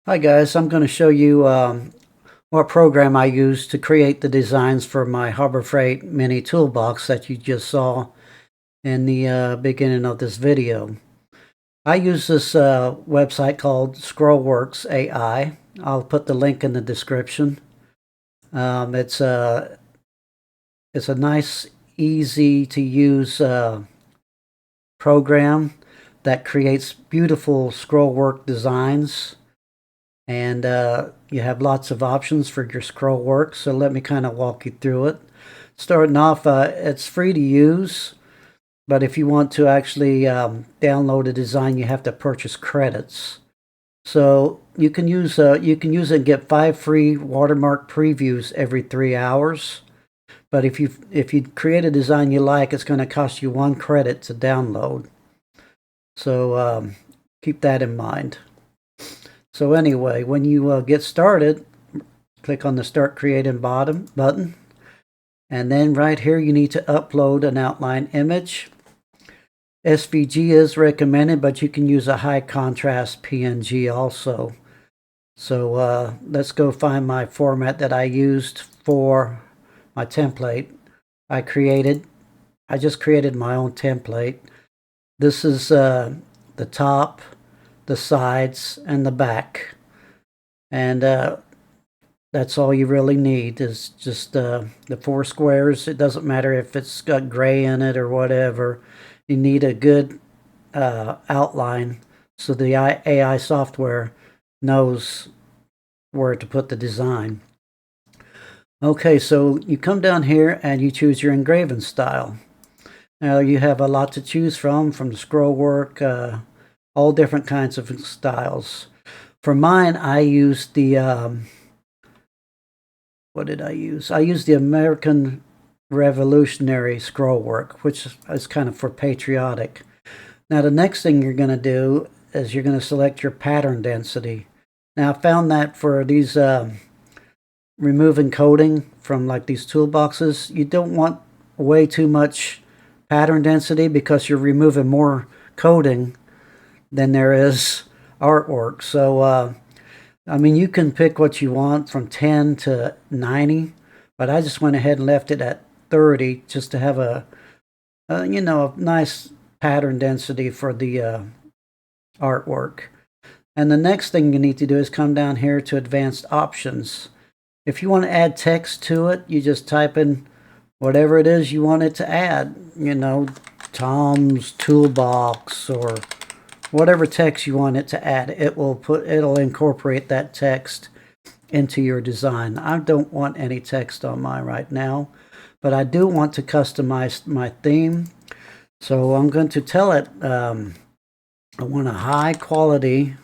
Hi guys, I'm going to show you what program I use to create the designs for my Harbor Freight Mini Toolbox that you just saw in the beginning of this video. I use this website called Scroll Worx AI. I'll put the link in the description. It's a nice, easy to use program that creates beautiful scroll work designs. And you have lots of options for your scroll work, so let me kind of walk you through it. Starting off, it's free to use, but if you want to actually download a design, you have to purchase credits. So you can use it and get 5 free watermark previews every 3 hours. But if you create a design you like, it's going to cost you 1 credit to download. So keep that in mind. So anyway, when you get started, click on the Start Creating button. And then right here, you need to upload an outline image. SVG is recommended, but you can use a high contrast PNG also. So let's go find my format that I used for my template. I just created my own template. This is the top, the sides, and the back. And that's all you really need is just the 4 squares. It doesn't matter if it's got gray in it or whatever. You need a good outline so the AI software knows where to put the design. Okay, so you come down here and you choose your engraving style. Now you have a lot to choose from the scroll work, all different kinds of styles. For mine, I used the what did I use? I used the American Revolutionary scroll work, which is kind of for patriotic. Now the next thing you're going to do is you're going to select your pattern density. Now I found that for these removing coding from like these toolboxes, you don't want way too much pattern density because you're removing more coding than there is artwork. So I mean, you can pick what you want from 10 to 90, but I just went ahead and left it at 30 just to have a nice pattern density for the artwork. And the next thing you need to do is come down here to advanced options. If you want to add text to it, you just type in whatever it is you want it to add, Tom's Toolbox or whatever text you want it to add. It'll incorporate that text into your design. I don't want any text on mine right now, but I do want to customize my theme. So I'm going to tell it I want a high quality.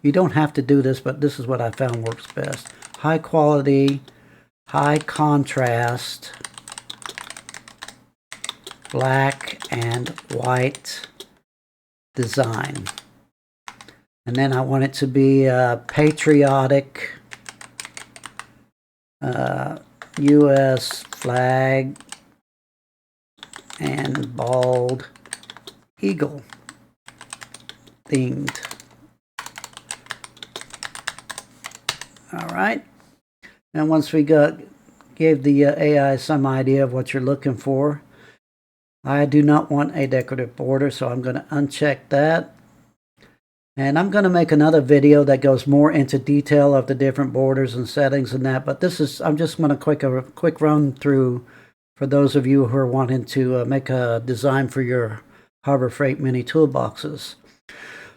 You don't have to do this, but this is what I found works best. High quality, high contrast, black and white design. And then I want it to be patriotic, U.S. flag and bald eagle themed. All right. And once we gave the AI some idea of what you're looking for, I do not want a decorative border, so I'm going to uncheck that. And I'm going to make another video that goes more into detail of the different borders and settings and that. But I'm just going to quick run through for those of you who are wanting to make a design for your Harbor Freight Mini Toolboxes.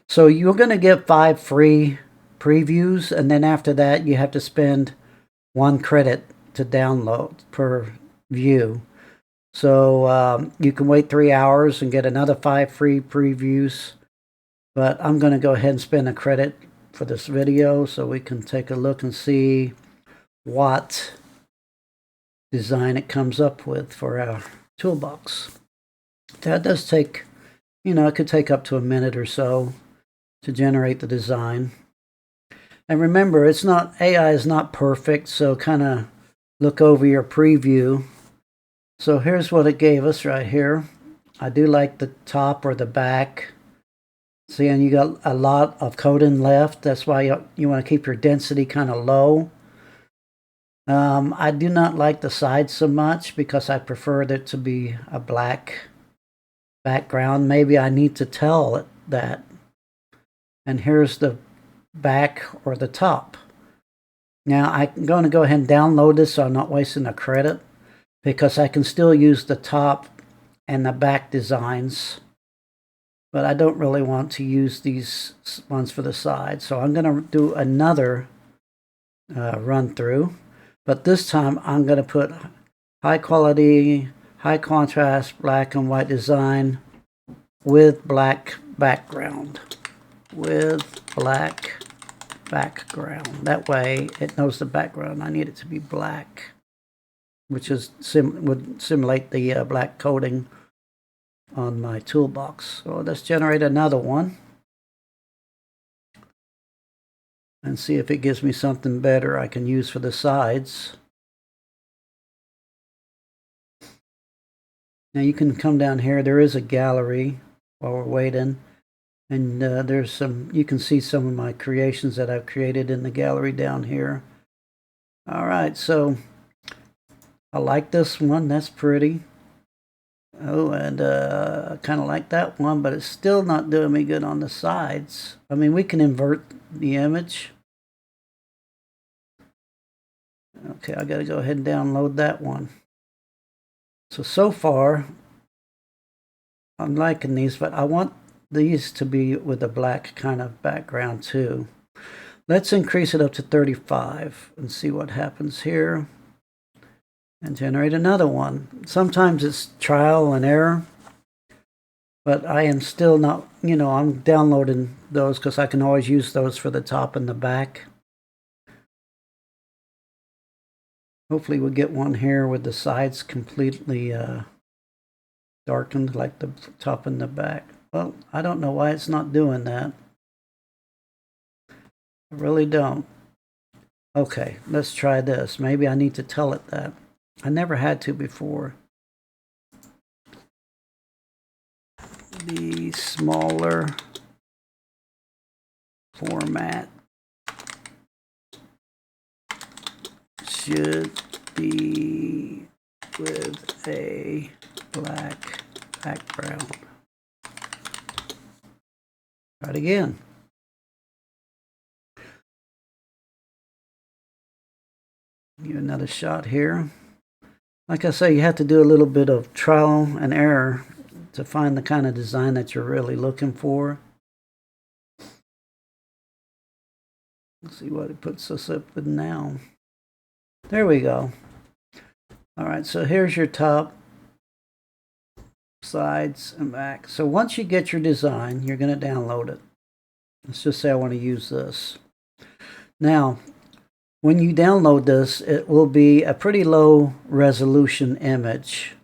So you're going to get 5 free previews, and then after that you have to spend 1 credit to download per view. So you can wait 3 hours and get another 5 free previews. But I'm going to go ahead and spend a credit for this video so we can take a look and see what design it comes up with for our toolbox. That does take, it could take up to a minute or so to generate the design. And remember, AI is not perfect, so kind of look over your preview. So here's what it gave us right here. I do like the top or the back. See, and you got a lot of coating left. That's why you want to keep your density kind of low. I do not like the sides so much because I prefer it to be a black background. Maybe I need to tell it that. And here's the back or the top. Now I'm going to go ahead and download this so I'm not wasting a credit, because I can still use the top and the back designs, but I don't really want to use these ones for the side. So I'm going to do another run through, but this time I'm going to put high quality, high contrast, black and white design with black background. That way it knows the background. I need it to be black, which is would simulate the black coating on my toolbox. So let's generate another one and see if it gives me something better I can use for the sides. Now you can come down here. There is a gallery while we're waiting. And there's some, you can see some of my creations that I've created in the gallery down here. All right, so I like this one. That's pretty. Oh, and I kind of like that one, but it's still not doing me good on the sides. I mean, we can invert the image. Okay, I got to go ahead and download that one. So far, I'm liking these, but I want these to be with a black kind of background too. Let's increase it up to 35 and see what happens here, and generate another one. Sometimes it's trial and error, but I am still not, I'm downloading those because I can always use those for the top and the back. Hopefully we'll get one here with the sides completely darkened like the top and the back. Well, I don't know why it's not doing that. I really don't. Okay, let's try this. Maybe I need to tell it that. I never had to before. The smaller format should be with a black background. Try it again. Give another shot here. Like I say, you have to do a little bit of trial and error to find the kind of design that you're really looking for. Let's see what it puts us up with now. There we go. All right, so here's your top, sides, and back. So once you get your design, you're going to download it. Let's just say I want to use this. Now, when you download this, it will be a pretty low resolution image.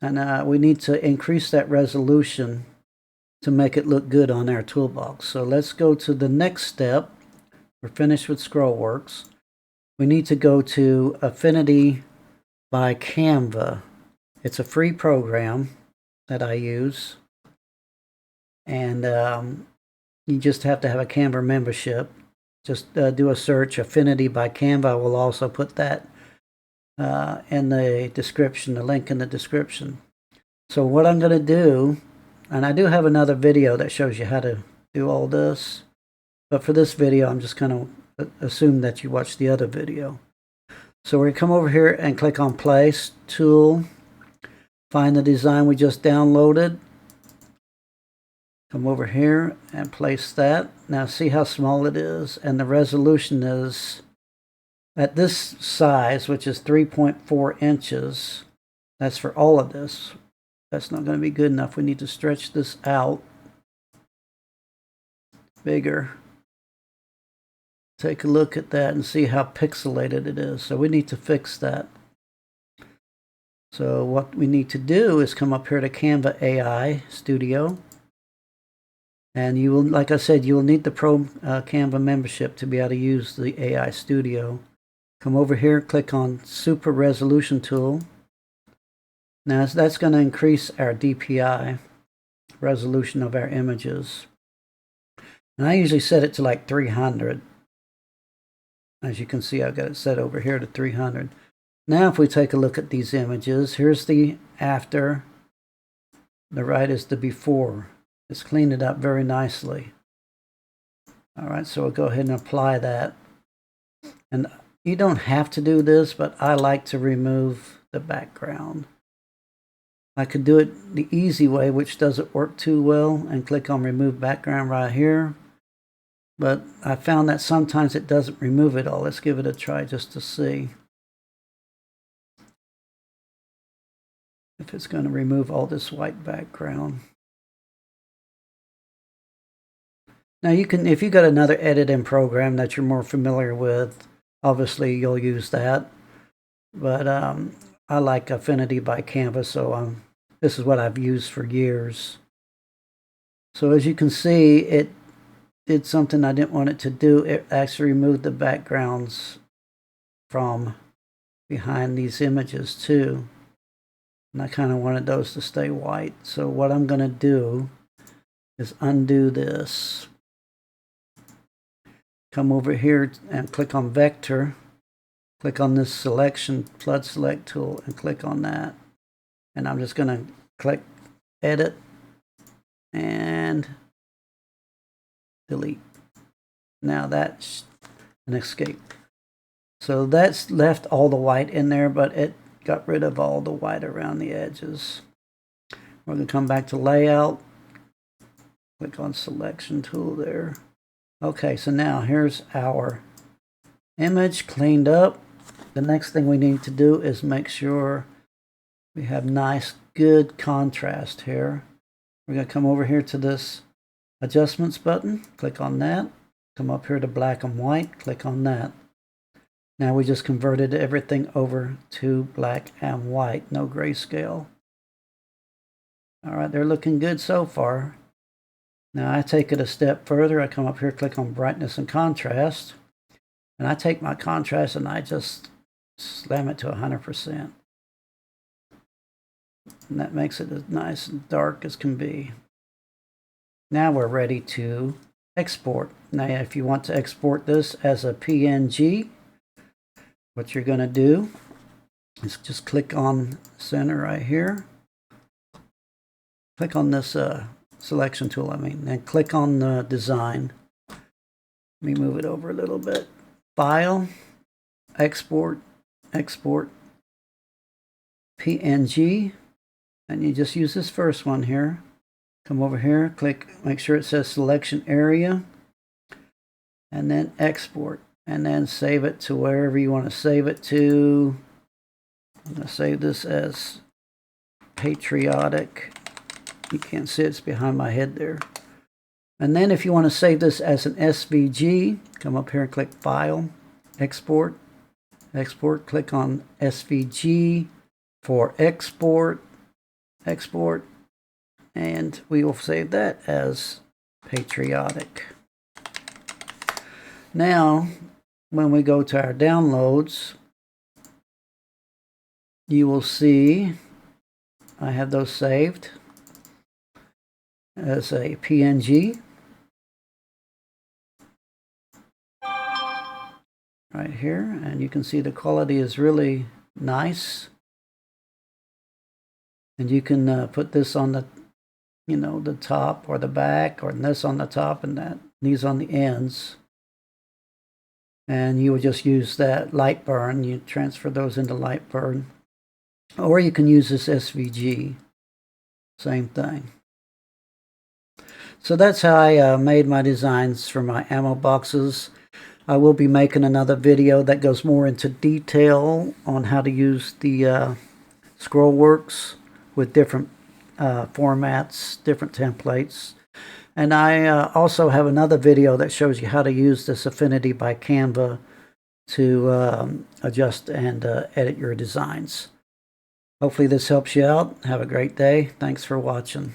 And we need to increase that resolution to make it look good on our toolbox. So let's go to the next step. We're finished with Scroll Worx. We need to go to Affinity by Canva. It's a free program that I use. And you just have to have a Canva membership. Just do a search, Affinity by Canva. I will also put that in the description, the link in the description. So what I'm going to do, and I do have another video that shows you how to do all this, but for this video, I'm just going to assume that you watched the other video. So we're going to come over here and click on Place, Tool, find the design we just downloaded. Come over here and place that. Now see how small it is, and the resolution is at this size, which is 3.4 inches. That's for all of this. That's not going to be good enough. We need to stretch this out bigger. Take a look at that and see how pixelated it is. So we need to fix that. So what we need to do is come up here to Canva AI Studio. And you will, like I said, you will need the Pro Canva membership to be able to use the AI Studio. Come over here, click on Super Resolution Tool. Now that's going to increase our DPI. resolution of our images. And I usually set it to like 300. As you can see, I've got it set over here to 300. Now if we take a look at these images, here's the after, the right is the before. It's cleaned it up very nicely. All right, so we'll go ahead and apply that. And you don't have to do this, but I like to remove the background. I could do it the easy way, which doesn't work too well, and click on remove background right here. But I found that sometimes it doesn't remove it all. Let's give it a try just to see if it's going to remove all this white background. Now you can, if you got another editing program that you're more familiar with, obviously you'll use that. But I like Affinity by Canva, so this is what I've used for years. So as you can see, it did something I didn't want it to do. It actually removed the backgrounds from behind these images too. And I kind of wanted those to stay white. So what I'm going to do is undo this. Come over here and click on Vector. Click on this selection, flood select tool, and click on that. And I'm just going to click Edit and delete. Now that's an escape. So that's left all the white in there, but it got rid of all the white around the edges. We're going to come back to Layout. Click on Selection tool there. Okay, so now here's our image cleaned up. The next thing we need to do is make sure we have nice, good contrast here. We're going to come over here to this Adjustments button. Click on that. Come up here to Black and White. Click on that. Now we just converted everything over to black and white, no grayscale. All right, they're looking good so far. Now I take it a step further. I come up here, click on Brightness and Contrast. And I take my contrast and I just slam it to 100%. And that makes it as nice and dark as can be. Now we're ready to export. Now if you want to export this as a PNG, what you're going to do is just click on center right here. Click on this selection tool, and click on the design. Let me move it over a little bit. File, export, export, PNG, and you just use this first one here. Come over here, click, make sure it says selection area, and then export, and then save it to wherever you want to save it to. I'm going to save this as patriotic. You can't see it's behind my head there. And then if you want to save this as an SVG, come up here and click File, Export, Export, click on SVG for export, export, and we will save that as patriotic. Now, when we go to our downloads, you will see I have those saved as a PNG right here, and you can see the quality is really nice. And you can put this on the, the top or the back, or this on the top and these on the ends. And you would just use that light burn. You transfer those into light burn, or you can use this SVG. Same thing. So that's how I made my designs for my ammo boxes. I will be making another video that goes more into detail on how to use the Scroll Worx with different formats, different templates. And I also have another video that shows you how to use this Affinity by Canva to adjust and edit your designs. Hopefully this helps you out. Have a great day. Thanks for watching.